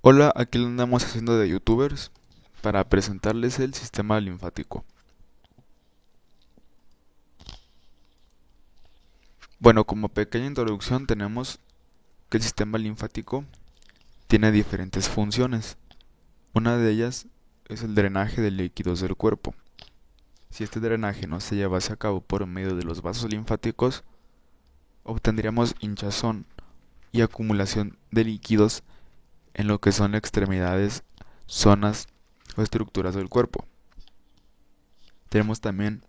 Hola, aquí lo andamos haciendo de youtubers para presentarles el sistema linfático. Bueno, como pequeña introducción tenemos que el sistema linfático tiene diferentes funciones. Una de ellas es el drenaje de líquidos del cuerpo. Si este drenaje no se llevase a cabo por medio de los vasos linfáticos, obtendríamos hinchazón y acumulación de líquidos en lo que son extremidades, zonas o estructuras del cuerpo. Tenemos también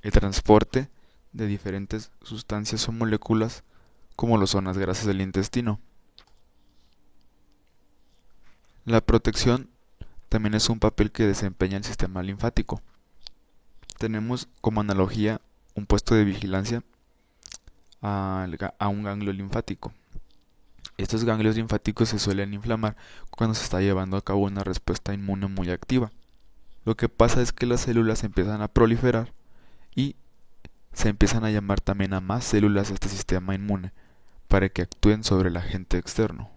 el transporte de diferentes sustancias o moléculas como lo son las grasas del intestino. La protección también es un papel que desempeña el sistema linfático. Tenemos como analogía un puesto de vigilancia a un ganglio linfático. Estos ganglios linfáticos se suelen inflamar cuando se está llevando a cabo una respuesta inmune muy activa. Lo que pasa es que las células empiezan a proliferar y se empiezan a llamar también a más células de este sistema inmune para que actúen sobre el agente externo.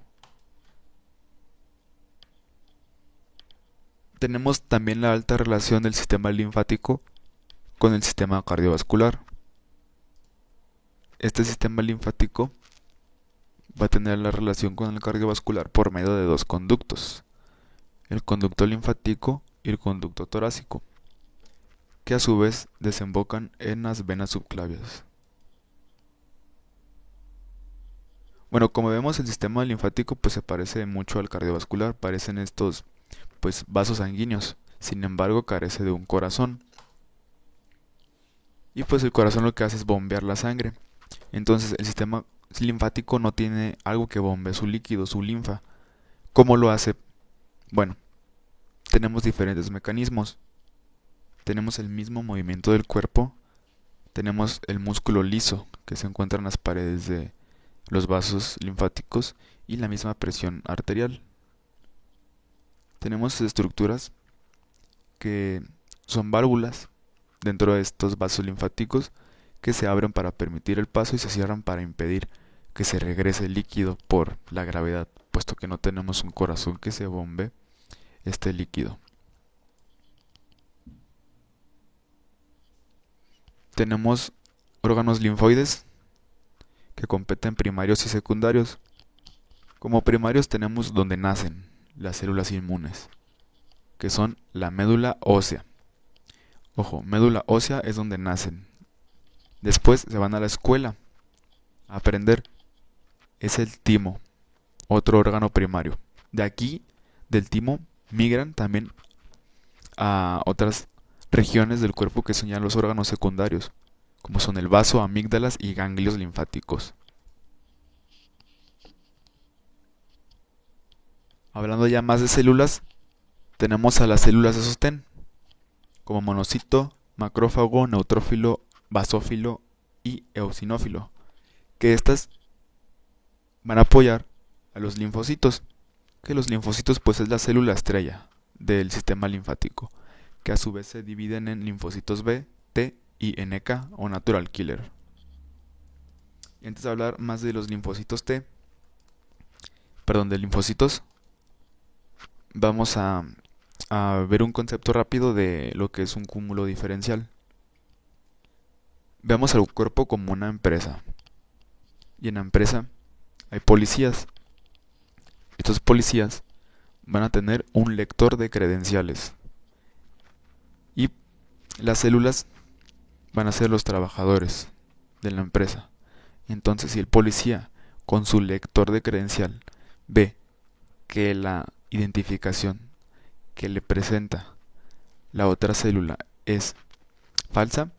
Tenemos también la alta relación del sistema linfático con el sistema cardiovascular. Este sistema linfático va a tener la relación con el cardiovascular por medio de dos conductos, el conducto linfático y el conducto torácico, que a su vez desembocan en las venas subclavias. Bueno, como vemos el sistema linfático pues se parece mucho al cardiovascular, parecen estos pues vasos sanguíneos, sin embargo carece de un corazón. Y pues el corazón lo que hace es bombear la sangre. Entonces el sistema linfático no tiene algo que bombee su líquido, su linfa. ¿Cómo lo hace? Bueno, tenemos diferentes mecanismos. Tenemos el mismo movimiento del cuerpo. Tenemos el músculo liso que se encuentra en las paredes de los vasos linfáticos y la misma presión arterial. Tenemos estructuras que son válvulas dentro de estos vasos linfáticos que se abren para permitir el paso y se cierran para impedir que se regrese el líquido por la gravedad, puesto que no tenemos un corazón que se bombe este líquido. Tenemos órganos linfoides que competen primarios y secundarios. Como primarios tenemos donde nacen las células inmunes, que son la médula ósea. Ojo, médula ósea es donde nacen. Después se van a la escuela a aprender. Es el timo, otro órgano primario. De aquí, del timo, migran también a otras regiones del cuerpo que son ya los órganos secundarios, como son el vaso, amígdalas y ganglios linfáticos. Hablando ya más de células, tenemos a las células de sostén, como monocito, macrófago, neutrófilo, basófilo y eosinófilo, que estas van a apoyar a los linfocitos, que los linfocitos pues es la célula estrella del sistema linfático, que a su vez se dividen en linfocitos B, T y NK o natural killer. Y antes de hablar más de los linfocitos T, perdón, de linfocitos, vamos a ver un concepto rápido de lo que es un cúmulo diferencial. Veamos al cuerpo como una empresa. Y en la empresa hay policías. Estos policías van a tener un lector de credenciales. Y las células van a ser los trabajadores de la empresa. Entonces, si el policía con su lector de credencial ve que la identificación que le presenta la otra célula es falsa,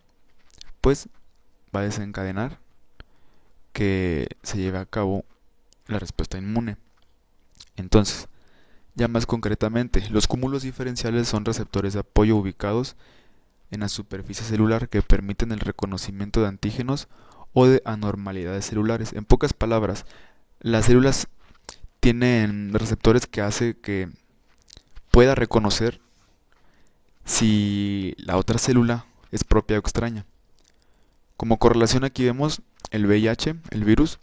pues va a desencadenar que se lleve a cabo la respuesta inmune. Entonces, ya más concretamente, los cúmulos diferenciales son receptores de apoyo ubicados en la superficie celular que permiten el reconocimiento de antígenos o de anormalidades celulares. En pocas palabras, las células tienen receptores que hace que pueda reconocer si la otra célula es propia o extraña. Como correlación aquí vemos el VIH, el virus,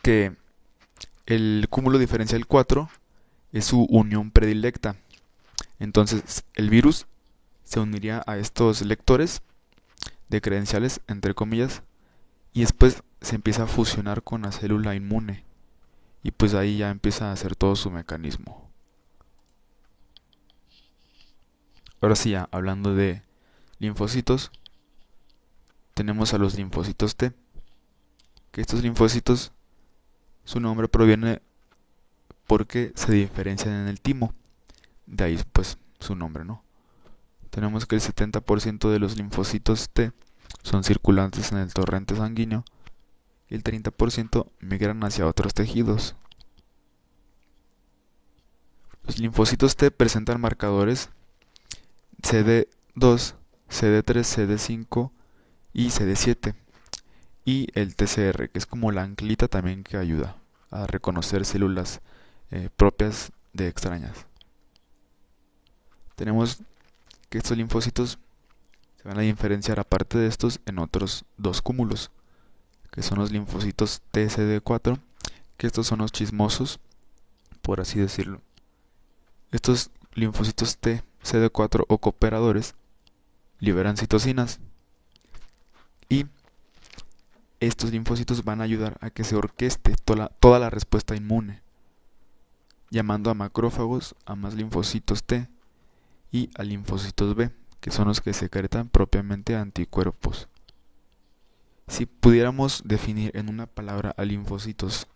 que El cúmulo diferencial 4 es su unión predilecta. Entonces el virus se uniría a estos lectores de credenciales, entre comillas, y después se empieza a fusionar con la célula inmune. Y pues ahí ya empieza a hacer todo su mecanismo. Ahora sí, ya hablando de linfocitos, tenemos a los linfocitos T, que estos linfocitos, su nombre proviene porque se diferencian en el timo, de ahí pues su nombre, ¿no? Tenemos que el 70% de los linfocitos T son circulantes en el torrente sanguíneo y el 30% migran hacia otros tejidos. Los linfocitos T presentan marcadores CD2, CD3, CD5 y CD7 y el TCR, que es como la anclita también que ayuda a reconocer células propias de extrañas. Tenemos que estos linfocitos se van a diferenciar aparte de estos en otros dos cúmulos, que son los linfocitos TCD4, que estos son los chismosos, por así decirlo. Estos linfocitos TCD4 o cooperadores liberan citocinas y estos linfocitos van a ayudar a que se orqueste toda la respuesta inmune, llamando a macrófagos, a más linfocitos T y a linfocitos B, que son los que secretan propiamente anticuerpos. Si pudiéramos definir en una palabra a linfocitos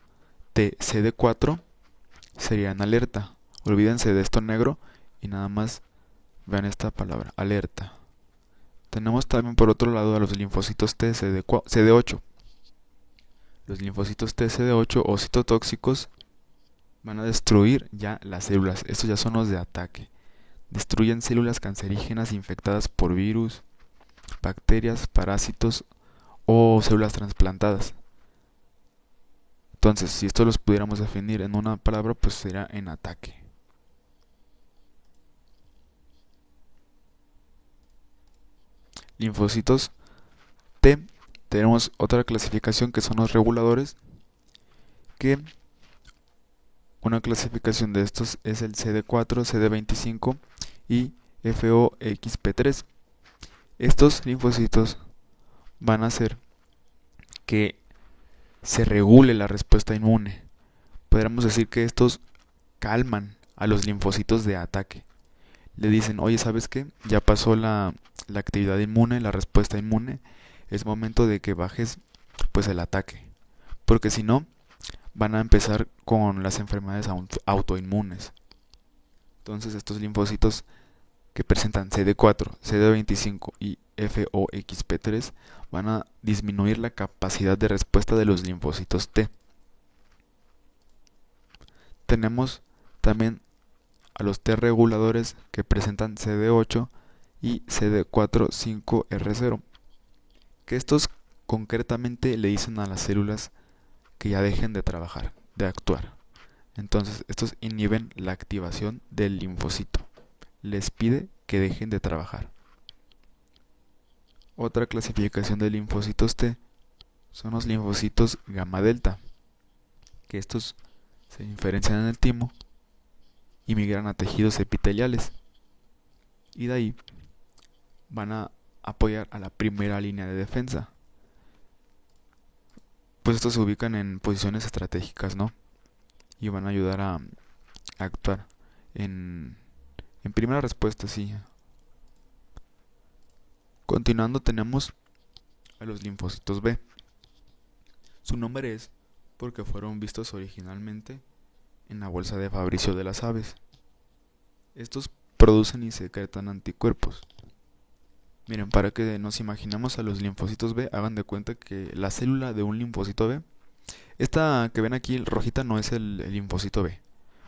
TCD4, serían alerta. Olvídense de esto negro y nada más vean esta palabra, alerta. Tenemos también por otro lado a los linfocitos CD8. Los linfocitos TCD8 o citotóxicos van a destruir ya las células. Estos ya son los de ataque. Destruyen células cancerígenas infectadas por virus, bacterias, parásitos o células trasplantadas. Entonces, si esto los pudiéramos definir en una palabra, pues sería en ataque. Linfocitos T, tenemos otra clasificación que son los reguladores, que una clasificación de estos es el CD4, CD25 y FOXP3. Estos linfocitos van a hacer que se regule la respuesta inmune. Podríamos decir que estos calman a los linfocitos de ataque. Le dicen, oye, ¿sabes qué? Ya pasó la actividad inmune, la respuesta inmune. Es momento de que bajes pues el ataque. Porque si no, van a empezar con las enfermedades autoinmunes. Entonces estos linfocitos que presentan CD4, CD25 y FOXP3 van a disminuir la capacidad de respuesta de los linfocitos T. Tenemos también a los T reguladores que presentan CD8 y CD4-5R0, que estos concretamente le dicen a las células que ya dejen de trabajar, de actuar. Entonces estos inhiben la activación del linfocito, les pide que dejen de trabajar. Otra clasificación de linfocitos T son los linfocitos gamma delta, que estos se diferencian en el timo y migran a tejidos epiteliales y de ahí van a apoyar a la primera línea de defensa. Pues estos se ubican en posiciones estratégicas, ¿no? Y van a ayudar a actuar en primera respuesta, sí. Continuando tenemos a los linfocitos B. Su nombre es porque fueron vistos originalmente en la bolsa de Fabricio de las aves. Estos producen y secretan anticuerpos. Miren, para que nos imaginemos a los linfocitos B, hagan de cuenta que la célula de un linfocito B, esta que ven aquí rojita no es el linfocito B.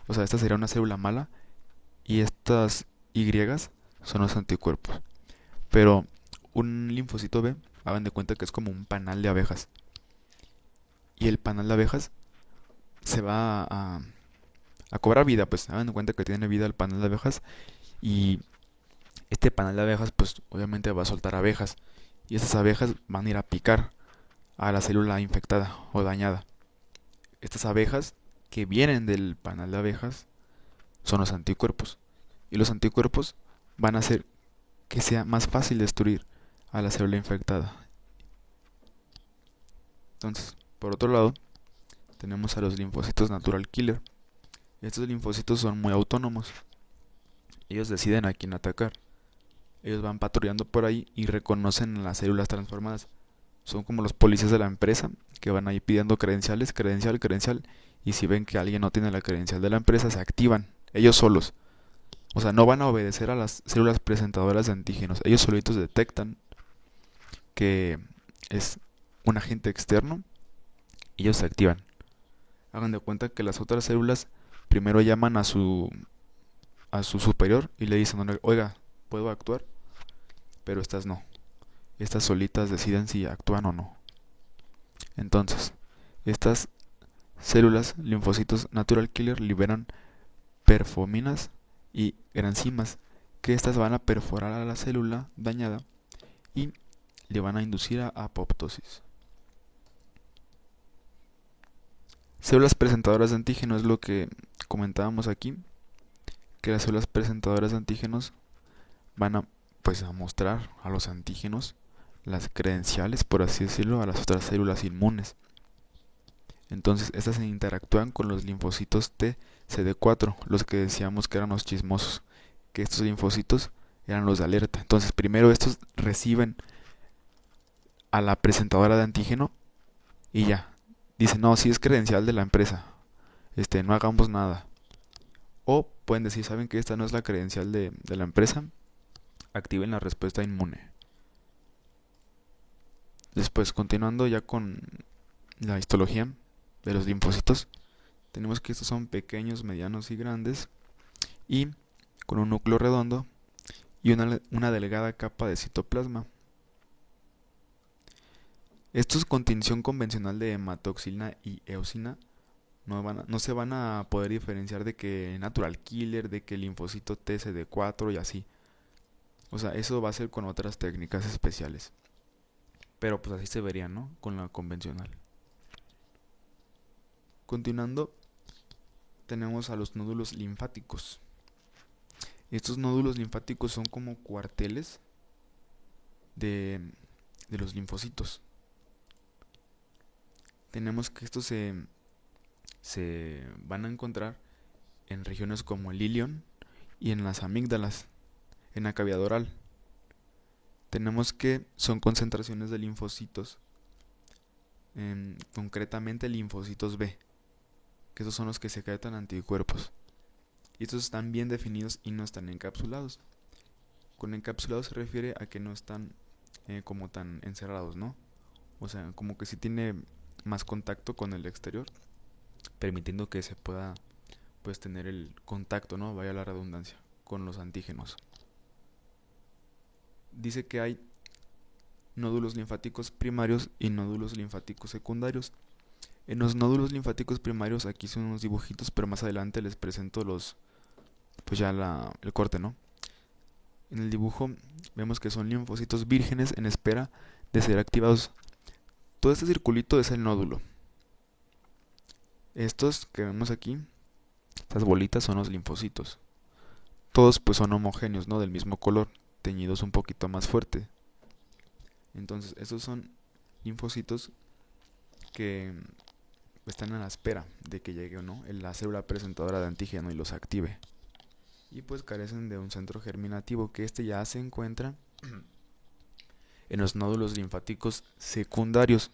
O sea, esta sería una célula mala y estas Y son los anticuerpos. Pero un linfocito B, hagan de cuenta que es como un panal de abejas. Y el panal de abejas se va a cobrar vida, pues hagan de cuenta que tiene vida el panal de abejas y este panal de abejas pues obviamente va a soltar abejas y esas abejas van a ir a picar a la célula infectada o dañada. Estas abejas que vienen del panal de abejas son los anticuerpos. Y los anticuerpos van a hacer que sea más fácil destruir a la célula infectada. Entonces, por otro lado, tenemos a los linfocitos natural killer. Estos linfocitos son muy autónomos. Ellos deciden a quién atacar. Ellos van patrullando por ahí y reconocen las células transformadas. Son como los policías de la empresa que van ahí pidiendo credenciales, credencial, credencial. Y si ven que alguien no tiene la credencial de la empresa, se activan ellos solos. O sea, no van a obedecer a las células presentadoras de antígenos. Ellos solitos detectan que es un agente externo y ellos se activan. Hagan de cuenta que las otras células primero llaman a su superior y le dicen, oiga, ¿puedo actuar? Pero estas no. Estas solitas deciden si actúan o no. Entonces, estas células, linfocitos natural killer, liberan perfominas y granzimas, que estas van a perforar a la célula dañada y le van a inducir a apoptosis. Células presentadoras de antígenos es lo que comentábamos aquí, que las células presentadoras de antígenos van a, pues, a mostrar a los antígenos las credenciales, por así decirlo, a las otras células inmunes. Entonces, estas se interactúan con los linfocitos T CD4, los que decíamos que eran los chismosos, que estos linfocitos eran los de alerta. Entonces, primero estos reciben a la presentadora de antígeno y ya. Dicen, no, si es credencial de la empresa, no hagamos nada. O pueden decir, ¿saben que esta no es la credencial de la empresa? Activen la respuesta inmune. Después, continuando ya con la histología de los linfocitos, tenemos que estos son pequeños, medianos y grandes, y con un núcleo redondo y una delgada capa de citoplasma. Estos con tinción convencional de hematoxilina y eosina no se van a poder diferenciar de que natural killer, de que linfocito TCD4 y así. O sea, eso va a ser con otras técnicas especiales. Pero pues así se vería, ¿no? Con la convencional. Continuando, tenemos a los nódulos linfáticos. Estos nódulos linfáticos son como cuarteles de los linfocitos. Tenemos que estos se van a encontrar en regiones como el ilion y en las amígdalas, en la cavidad oral. Tenemos que son concentraciones de linfocitos, concretamente linfocitos B, que esos son los que secretan anticuerpos. Y estos están bien definidos y no están encapsulados. Con encapsulados se refiere a que no están como tan encerrados, ¿no? O sea, como que sí tiene más contacto con el exterior, permitiendo que se pueda, pues, tener el contacto, ¿no? Vaya la redundancia, con los antígenos. Dice que hay nódulos linfáticos primarios y nódulos linfáticos secundarios. En los nódulos linfáticos primarios, aquí son unos dibujitos, pero más adelante les presento pues ya el corte, ¿no? En el dibujo vemos que son linfocitos vírgenes en espera de ser activados. Todo este circulito es el nódulo. Estos que vemos aquí, estas bolitas, son los linfocitos. Todos pues son homogéneos, ¿no? Del mismo color, teñidos un poquito más fuerte. Entonces, estos son linfocitos que están a la espera de que llegue, ¿no?, la célula presentadora de antígeno y los active. Y pues carecen de un centro germinativo, que ya se encuentra en los nódulos linfáticos secundarios.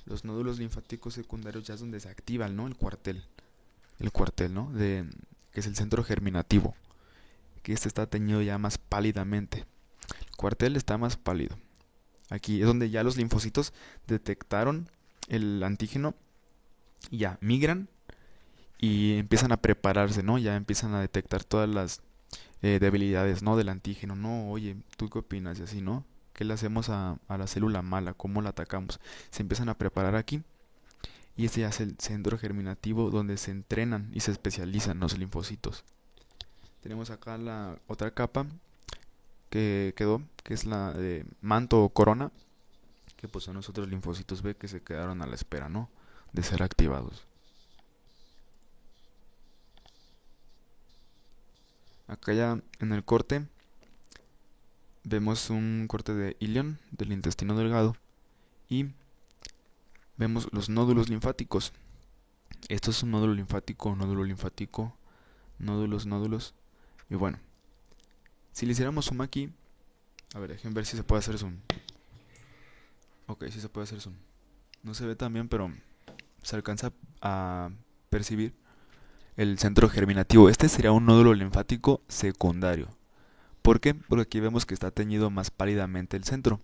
Los nódulos linfáticos secundarios ya es donde se activa, ¿no?, el cuartel, ¿no?, que es el centro germinativo, que está teñido ya más pálidamente. El cuartel está más pálido. Aquí es donde ya los linfocitos detectaron el antígeno y ya migran y empiezan a prepararse, ¿no? Ya empiezan a detectar todas las debilidades, ¿no?, del antígeno. No, oye, ¿tú qué opinas? Y así, ¿no? ¿Qué le hacemos a la célula mala? ¿Cómo la atacamos? Se empiezan a preparar aquí. Y este ya es el centro germinativo donde se entrenan y se especializan los linfocitos. Tenemos acá la otra capa que quedó, que es la de manto o corona, que pues son los otros linfocitos B que se quedaron a la espera, ¿no?, de ser activados. Acá ya en el corte vemos un corte de ilion del intestino delgado y vemos los nódulos linfáticos. Esto es un nódulo linfático, nódulos. Y bueno, si le hiciéramos zoom aquí, a ver, dejen ver si se puede hacer zoom. Ok, sí se puede hacer zoom. No se ve tan bien, pero se alcanza a percibir el centro germinativo. Este sería un nódulo linfático secundario. ¿Por qué? Porque aquí vemos que está teñido más pálidamente el centro,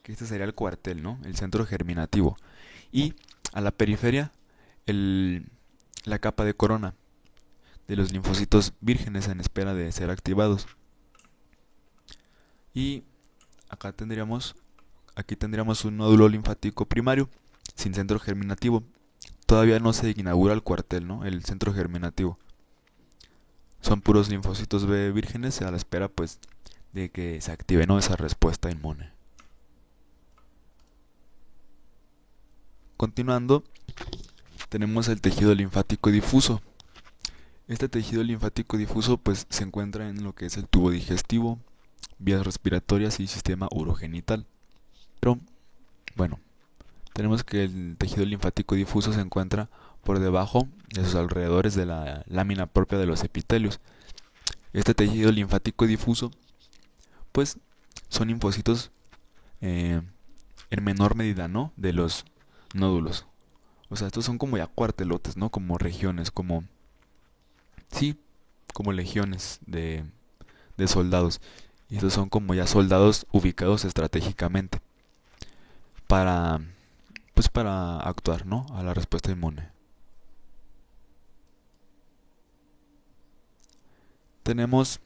que este sería el cuartel, ¿no? El centro germinativo. Y a la periferia, el, la capa de corona de los linfocitos vírgenes en espera de ser activados. Y aquí tendríamos un nódulo linfático primario sin centro germinativo. Todavía no se inaugura el cuartel, ¿no? El centro germinativo. Son puros linfocitos B vírgenes a la espera, pues, de que se active, ¿no? Esa respuesta inmune. Continuando, tenemos el tejido linfático difuso. Este tejido linfático difuso, pues, se encuentra en lo que es el tubo digestivo, vías respiratorias y sistema urogenital. Pero, bueno, tenemos que el tejido linfático difuso se encuentra por debajo de sus alrededores de la lámina propia de los epitelios. Este tejido linfático difuso, pues, son linfocitos en menor medida, ¿no? De los nódulos. O sea, estos son como ya cuartelotes, ¿no? Como regiones, sí, como legiones de soldados. Y estos son como ya soldados ubicados estratégicamente para, pues para actuar, ¿no? A la respuesta inmune. Tenemos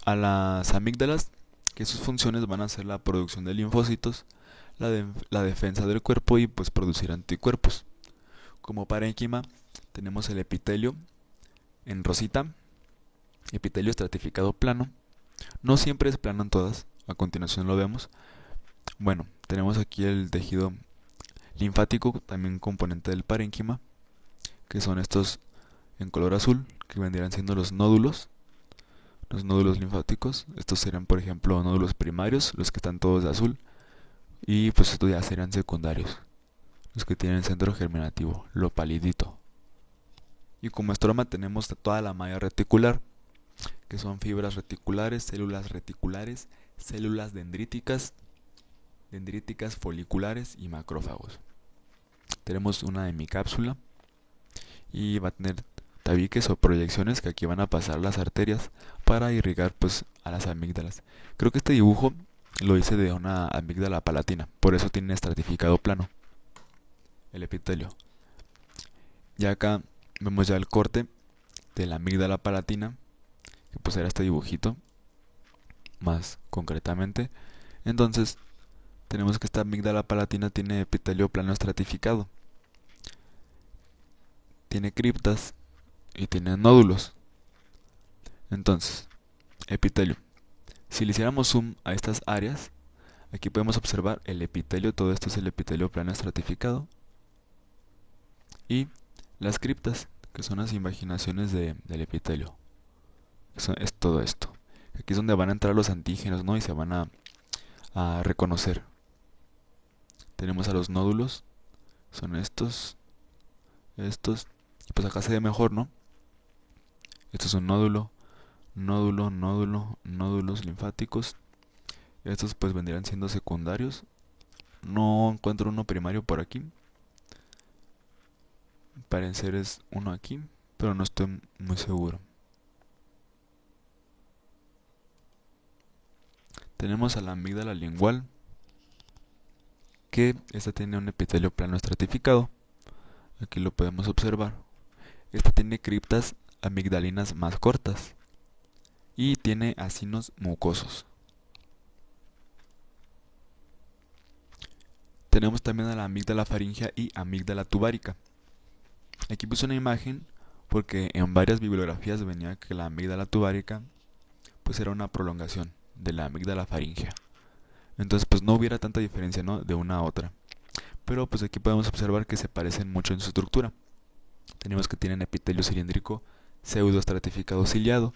a las amígdalas, que sus funciones van a ser la producción de linfocitos, la defensa del cuerpo y pues producir anticuerpos. Como parénquima tenemos el epitelio en rosita, epitelio estratificado plano. No siempre es plano en todas, a continuación lo vemos. Bueno, tenemos aquí el tejido linfático, también componente del parénquima, que son estos en color azul, que vendrían siendo los nódulos linfáticos. Estos serían, por ejemplo, nódulos primarios, los que están todos de azul, y pues estos ya serían secundarios, los que tienen el centro germinativo, lo palidito. Y como estroma tenemos toda la malla reticular, que son fibras reticulares, células dendríticas, foliculares y macrófagos. Tenemos una hemicápsula y va a tener tabiques o proyecciones que aquí van a pasar las arterias para irrigar pues a las amígdalas. Creo que este dibujo lo hice de una amígdala palatina, por eso tiene estratificado plano el epitelio. Y acá vemos ya el corte de la amígdala palatina, que pues era este dibujito más concretamente. Entonces tenemos que esta amígdala palatina tiene epitelio plano estratificado, tiene criptas y tiene nódulos. Entonces, epitelio. Si le hiciéramos zoom a estas áreas, aquí podemos observar el epitelio, todo esto es el epitelio plano estratificado, y las criptas, que son las invaginaciones del epitelio. Es todo esto. Aquí es donde van a entrar los antígenos, ¿no? Y se van a reconocer. Tenemos a los nódulos, son estos, y pues acá se ve mejor, ¿no? Esto es un nódulos linfáticos. Estos pues vendrían siendo secundarios. No encuentro uno primario por aquí. Parecer es uno aquí, pero no estoy muy seguro. Tenemos a la amígdala lingual, que esta tiene un epitelio plano estratificado. Aquí lo podemos observar. Esta tiene criptas amigdalinas más cortas y tiene acinos mucosos. Tenemos también a la amígdala faríngea y amígdala tubárica. Aquí puse una imagen porque en varias bibliografías venía que la amígdala tubárica pues era una prolongación de la amígdala faríngea. Entonces pues no hubiera tanta diferencia, ¿no? De una a otra. Pero pues aquí podemos observar que se parecen mucho en su estructura. Tenemos que tienen epitelio cilíndrico pseudoestratificado ciliado.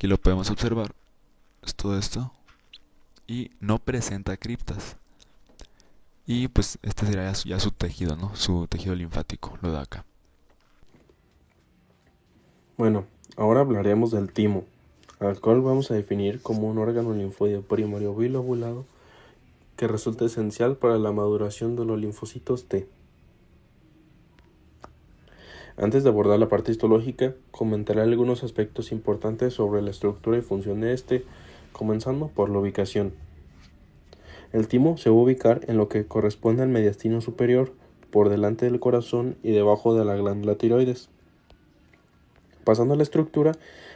Aquí lo podemos observar. Es todo esto. Y no presenta criptas. Y pues este sería ya su tejido, ¿no? Su tejido linfático, lo de acá. Bueno, ahora hablaremos del timo, al cual vamos a definir como un órgano linfóide primario bilobulado que resulta esencial para la maduración de los linfocitos T. Antes de abordar la parte histológica, comentaré algunos aspectos importantes sobre la estructura y función de este, comenzando por la ubicación. El timo se va a ubicar en lo que corresponde al mediastino superior, por delante del corazón y debajo de la glándula tiroides. Pasando a la estructura,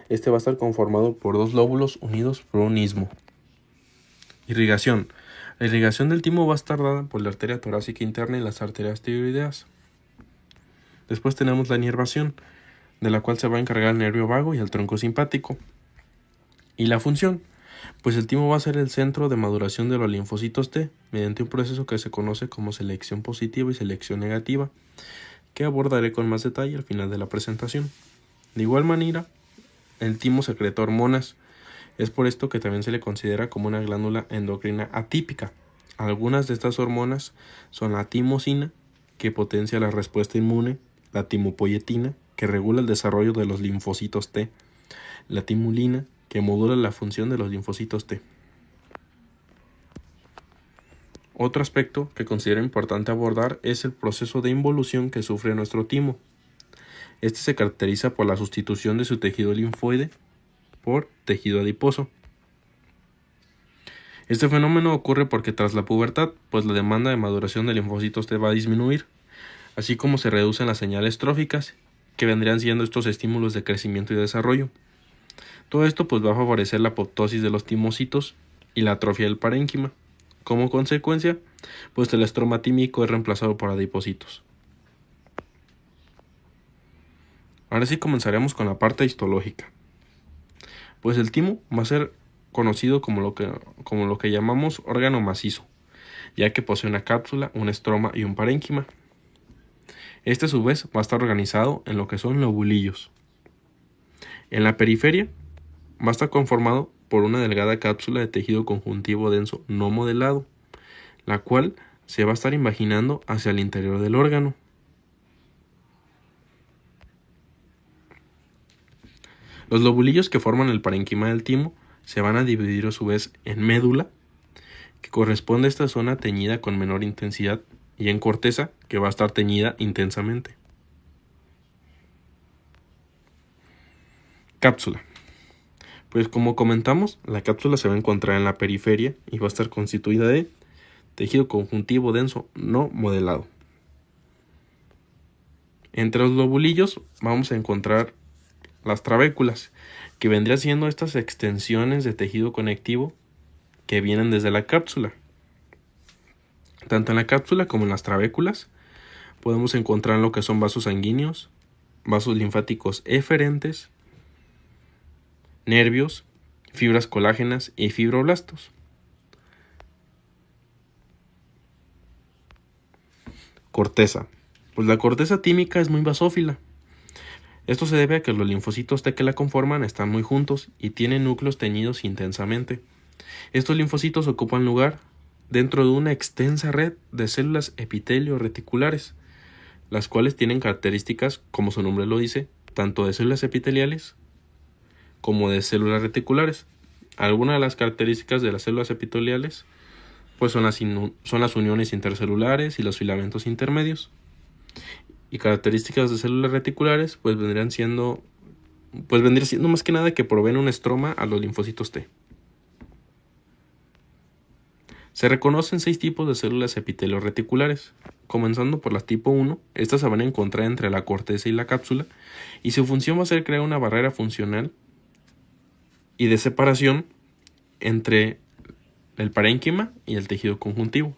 este va a estar conformado por dos lóbulos unidos por un istmo. Irrigación. La irrigación del timo va a estar dada por la arteria torácica interna y las arterias tiroideas. Después tenemos la inervación, de la cual se va a encargar el nervio vago y el tronco simpático. Y la función, pues el timo va a ser el centro de maduración de los linfocitos T, mediante un proceso que se conoce como selección positiva y selección negativa, que abordaré con más detalle al final de la presentación. De igual manera, el timo secreta hormonas. Es por esto que también se le considera como una glándula endocrina atípica. Algunas de estas hormonas son la timosina, que potencia la respuesta inmune, la timopoietina, que regula el desarrollo de los linfocitos T, la timulina, que modula la función de los linfocitos T. Otro aspecto que considero importante abordar es el proceso de involución que sufre nuestro timo. Este se caracteriza por la sustitución de su tejido linfoide por tejido adiposo. Este fenómeno ocurre porque tras la pubertad, pues la demanda de maduración de linfocitos T va a disminuir, así como se reducen las señales tróficas, que vendrían siendo estos estímulos de crecimiento y desarrollo. Todo esto pues va a favorecer la apoptosis de los timocitos y la atrofia del parénquima. Como consecuencia, pues el estroma tímico es reemplazado por adipocitos. Ahora sí comenzaremos con la parte histológica. Pues el timo va a ser conocido como lo que llamamos órgano macizo, ya que posee una cápsula, un estroma y un parénquima. Este a su vez va a estar organizado en lo que son lobulillos. En la periferia va a estar conformado por una delgada cápsula de tejido conjuntivo denso no modelado, la cual se va a estar imaginando hacia el interior del órgano. Los lobulillos que forman el parénquima del timo se van a dividir a su vez en médula, que corresponde a esta zona teñida con menor intensidad, y en corteza, que va a estar teñida intensamente. Cápsula. Pues como comentamos, la cápsula se va a encontrar en la periferia y va a estar constituida de tejido conjuntivo denso no modelado. Entre los lobulillos vamos a encontrar las trabéculas, que vendrían siendo estas extensiones de tejido conectivo que vienen desde la cápsula. Tanto en la cápsula como en las trabéculas podemos encontrar lo que son vasos sanguíneos, vasos linfáticos eferentes, nervios, fibras colágenas y fibroblastos. Corteza. Pues la corteza tímica es muy basófila. Esto se debe a que los linfocitos T que la conforman están muy juntos y tienen núcleos teñidos intensamente. Estos linfocitos ocupan lugar dentro de una extensa red de células epitelio reticulares, las cuales tienen características, como su nombre lo dice, tanto de células epiteliales como de células reticulares. Algunas de las características de las células epiteliales pues son las uniones intercelulares y los filamentos intermedios. Y características de células reticulares pues vendrían siendo más que nada que proveen un estroma a los linfocitos T. Se reconocen 6 tipos de células epitelio reticulares, comenzando por las tipo 1. Estas se van a encontrar entre la corteza y la cápsula, y su función va a ser crear una barrera funcional y de separación entre el parénquima y el tejido conjuntivo.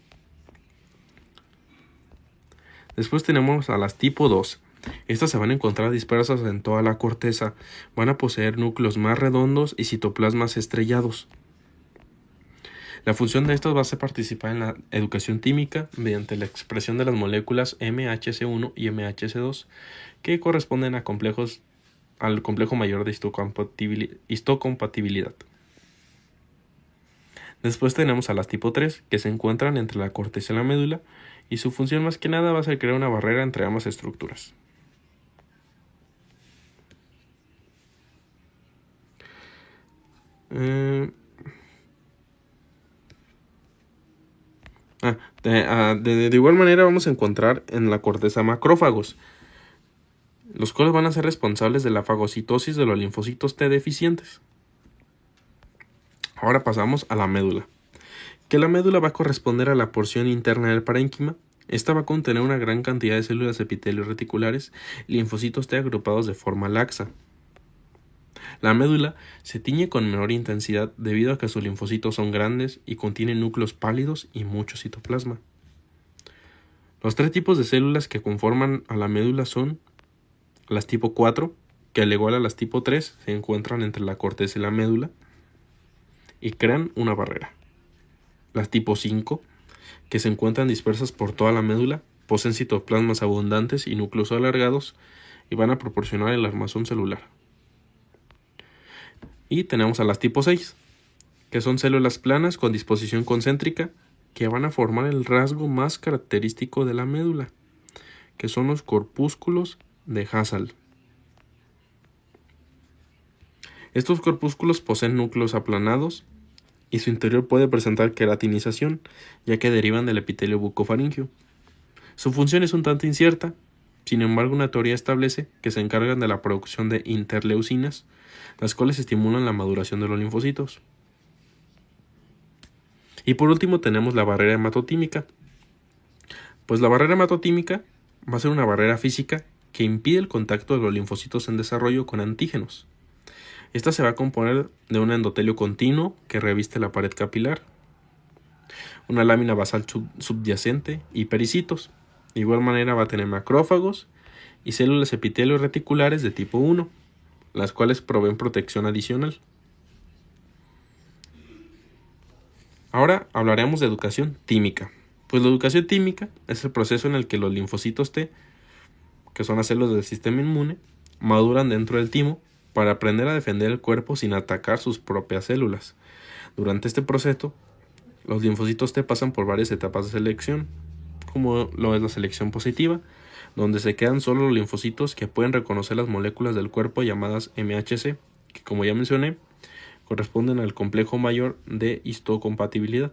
Después tenemos a las tipo 2. Estas se van a encontrar dispersas en toda la corteza, van a poseer núcleos más redondos y citoplasmas estrellados. La función de estas va a ser participar en la educación química mediante la expresión de las moléculas MHC1 y MHC2, que corresponden a complejos al complejo mayor de histocompatibilidad. Después tenemos a las tipo 3, que se encuentran entre la corteza y la médula, y su función más que nada va a ser crear una barrera entre ambas estructuras. De igual manera vamos a encontrar en la corteza macrófagos, los cuales van a ser responsables de la fagocitosis de los linfocitos T deficientes. Ahora pasamos a la médula, que la médula va a corresponder a la porción interna del parénquima. Esta va a contener una gran cantidad de células epitelios reticulares y linfocitos T agrupados de forma laxa. La médula se tiñe con menor intensidad debido a que sus linfocitos son grandes y contienen núcleos pálidos y mucho citoplasma. Los tres tipos de células que conforman a la médula son las tipo 4, que al igual a las tipo 3 se encuentran entre la corteza y la médula y crean una barrera. Las tipo 5, que se encuentran dispersas por toda la médula, poseen citoplasmas abundantes y núcleos alargados y van a proporcionar el armazón celular. Y tenemos a las tipo 6, que son células planas con disposición concéntrica que van a formar el rasgo más característico de la médula, que son los corpúsculos de Hasal. Estos corpúsculos poseen núcleos aplanados y su interior puede presentar queratinización, ya que derivan del epitelio bucofaríngeo. Su función es un tanto incierta, sin embargo una teoría establece que se encargan de la producción de interleucinas, las cuales estimulan la maduración de los linfocitos. Y por último tenemos la barrera hematotímica. Pues la barrera hematotímica va a ser una barrera física que impide el contacto de los linfocitos en desarrollo con antígenos. Esta se va a componer de un endotelio continuo que reviste la pared capilar, una lámina basal subyacente y pericitos. De igual manera va a tener macrófagos y células epitelios reticulares de tipo 1, las cuales proveen protección adicional. Ahora hablaremos de educación tímica. Pues la educación tímica es el proceso en el que los linfocitos T, que son las células del sistema inmune, maduran dentro del timo para aprender a defender el cuerpo sin atacar sus propias células. Durante este proceso, los linfocitos T pasan por varias etapas de selección, como lo es la selección positiva, donde se quedan solo los linfocitos que pueden reconocer las moléculas del cuerpo llamadas MHC, que como ya mencioné, corresponden al complejo mayor de histocompatibilidad.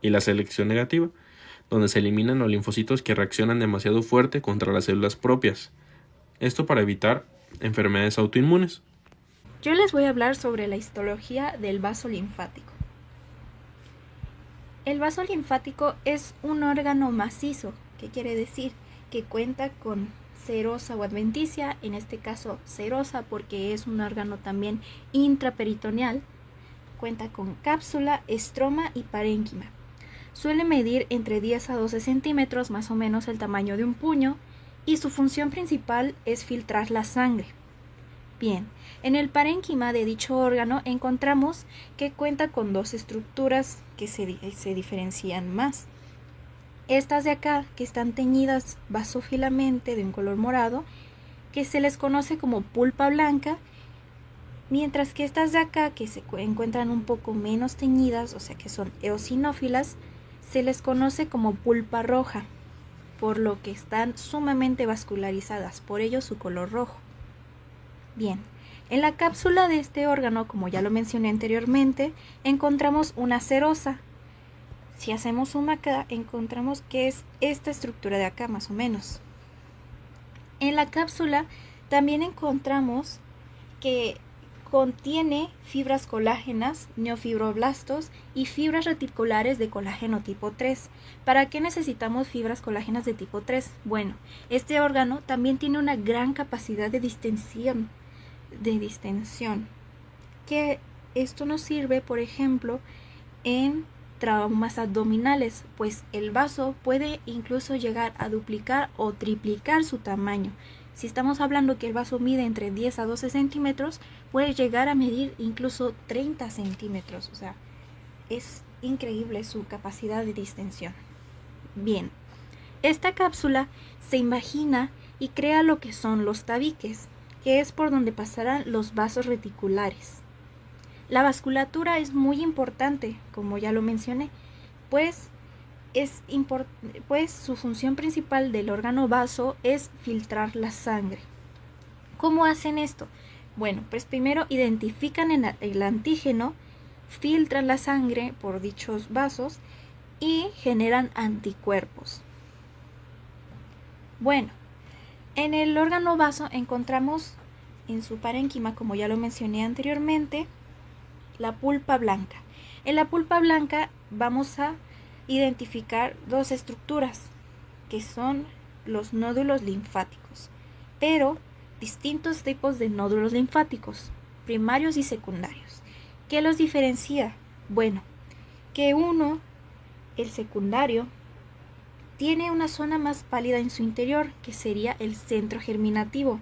Y la selección negativa, donde se eliminan los linfocitos que reaccionan demasiado fuerte contra las células propias. Esto para evitar enfermedades autoinmunes. Yo les voy a hablar sobre la histología del vaso linfático. El vaso linfático es un órgano macizo, que quiere decir que cuenta con serosa o adventicia, en este caso serosa porque es un órgano también intraperitoneal, cuenta con cápsula, estroma y parénquima. Suele medir entre 10 a 12 centímetros, más o menos el tamaño de un puño, y su función principal es filtrar la sangre. Bien, en el parénquima de dicho órgano encontramos que cuenta con dos estructuras que se diferencian más. Estas de acá, que están teñidas basófilamente de un color morado, que se les conoce como pulpa blanca, mientras que estas de acá, que se encuentran un poco menos teñidas, o sea que son eosinófilas, se les conoce como pulpa roja, por lo que están sumamente vascularizadas, por ello su color rojo. Bien, en la cápsula de este órgano, como ya lo mencioné anteriormente, encontramos una serosa. Si hacemos zoom acá, encontramos que es esta estructura de acá, más o menos. En la cápsula también encontramos que contiene fibras colágenas, neofibroblastos y fibras reticulares de colágeno tipo 3. ¿Para qué necesitamos fibras colágenas de tipo 3? Bueno, este órgano también tiene una gran capacidad de distensión, que esto nos sirve, por ejemplo, en traumas abdominales, pues el vaso puede incluso llegar a duplicar o triplicar su tamaño. Si estamos hablando que el vaso mide entre 10 a 12 centímetros, puede llegar a medir incluso 30 centímetros. O sea, es increíble su capacidad de distensión. Bien, esta cápsula se imagina y crea lo que son los tabiques. que es por donde pasarán los vasos reticulares. La vasculatura es muy importante, como ya lo mencioné, pues su función principal del órgano vaso es filtrar la sangre. ¿Cómo hacen esto? Bueno, pues primero identifican el antígeno, filtran la sangre por dichos vasos y generan anticuerpos. Bueno, en el órgano vaso encontramos en su parénquima, como ya lo mencioné anteriormente, la pulpa blanca. En la pulpa blanca vamos a identificar dos estructuras, que son los nódulos linfáticos, pero distintos tipos de nódulos linfáticos, primarios y secundarios. ¿Qué los diferencia? Bueno, que el secundario, tiene una zona más pálida en su interior, que sería el centro germinativo,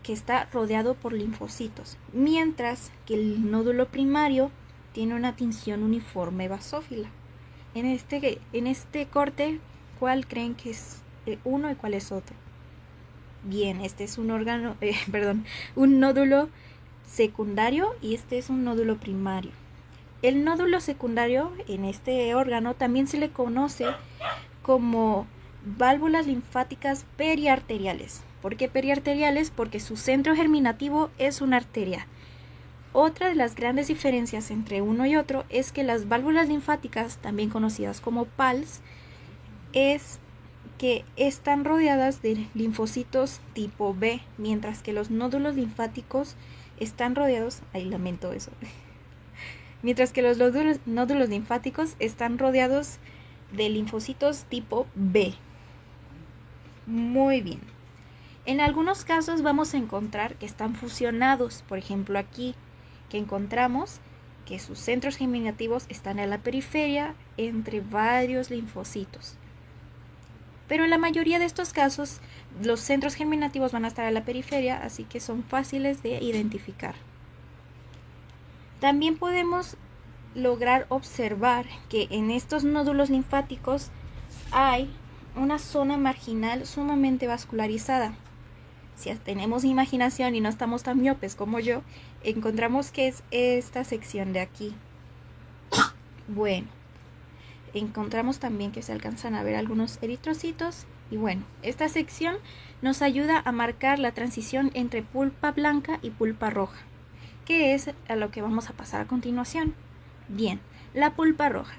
que está rodeado por linfocitos, mientras que el nódulo primario tiene una tinción uniforme basófila. En este corte, ¿cuál creen que es uno y cuál es otro? Bien, este es un nódulo secundario y este es un nódulo primario. El nódulo secundario en este órgano también se le conoce como válvulas linfáticas periarteriales. ¿Por qué periarteriales? Porque su centro germinativo es una arteria. Otra de las grandes diferencias entre uno y otro es que las válvulas linfáticas, también conocidas como PALs, es que están rodeadas de linfocitos tipo B, mientras que los nódulos linfáticos están rodeados, lamento eso, mientras que los nódulos linfáticos están rodeados de linfocitos tipo B. Muy bien. En algunos casos vamos a encontrar que están fusionados, por ejemplo aquí, que encontramos que sus centros germinativos están en la periferia entre varios linfocitos. Pero en la mayoría de estos casos, los centros germinativos van a estar a la periferia, así que son fáciles de identificar. También podemos lograr observar que en estos nódulos linfáticos hay una zona marginal sumamente vascularizada. Si tenemos imaginación y no estamos tan miopes como yo, encontramos que es esta sección de aquí. Bueno, encontramos también que se alcanzan a ver algunos eritrocitos. Y bueno, esta sección nos ayuda a marcar la transición entre pulpa blanca y pulpa roja, que es a lo que vamos a pasar a continuación. Bien, la pulpa roja.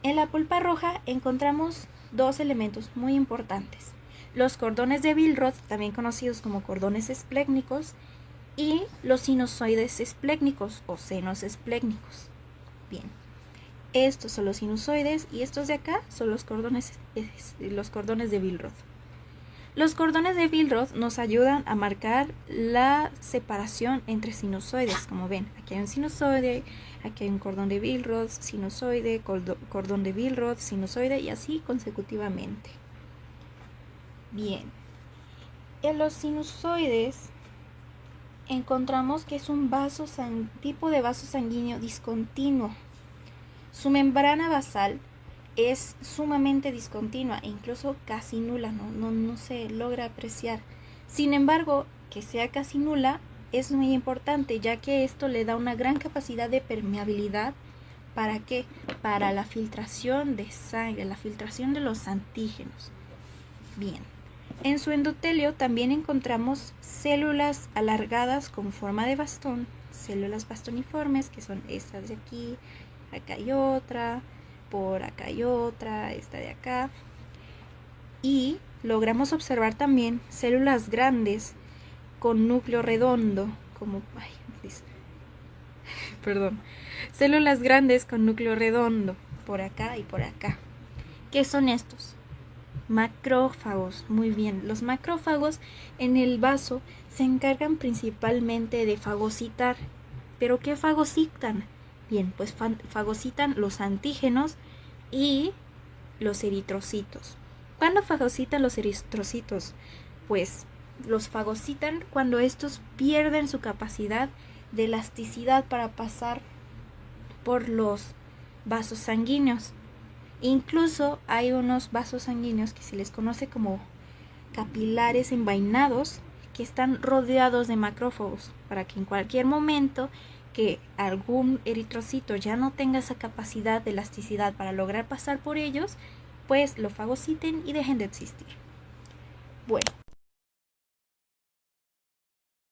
En la pulpa roja encontramos dos elementos muy importantes: los cordones de Billroth, también conocidos como cordones esplécnicos, y los sinusoides esplécnicos o senos esplécnicos. Bien, estos son los sinusoides y estos de acá son los cordones de Billroth. Los cordones de Billroth nos ayudan a marcar la separación entre sinusoides. Como ven, aquí hay un sinusoide, aquí hay un cordón de Billroth, sinusoide, cordón de Billroth, sinusoide y así consecutivamente. Bien, en los sinusoides encontramos que es un tipo de vaso sanguíneo discontinuo. Su membrana basal es sumamente discontinua e incluso casi nula, no se logra apreciar. Sin embargo, que sea casi nula es muy importante, ya que esto le da una gran capacidad de permeabilidad. ¿Para qué? Para la filtración de sangre, la filtración de los antígenos. Bien. En su endotelio también encontramos células alargadas con forma de bastón, células bastoniformes, que son estas de aquí, acá hay otra, por acá hay otra, esta de acá. Y logramos observar también células grandes con núcleo redondo, células grandes con núcleo redondo, por acá y por acá. ¿Qué son estos? Macrófagos. Muy bien, los macrófagos en el vaso se encargan principalmente de fagocitar. ¿Pero qué fagocitan? Bien, pues fagocitan los antígenos y los eritrocitos. ¿Cuándo fagocitan los eritrocitos? Pues los fagocitan cuando estos pierden su capacidad de elasticidad para pasar por los vasos sanguíneos. Incluso hay unos vasos sanguíneos que se les conoce como capilares envainados, que están rodeados de macrófagos, para que en cualquier momento que algún eritrocito ya no tenga esa capacidad de elasticidad para lograr pasar por ellos, pues lo fagociten y dejen de existir. Bueno,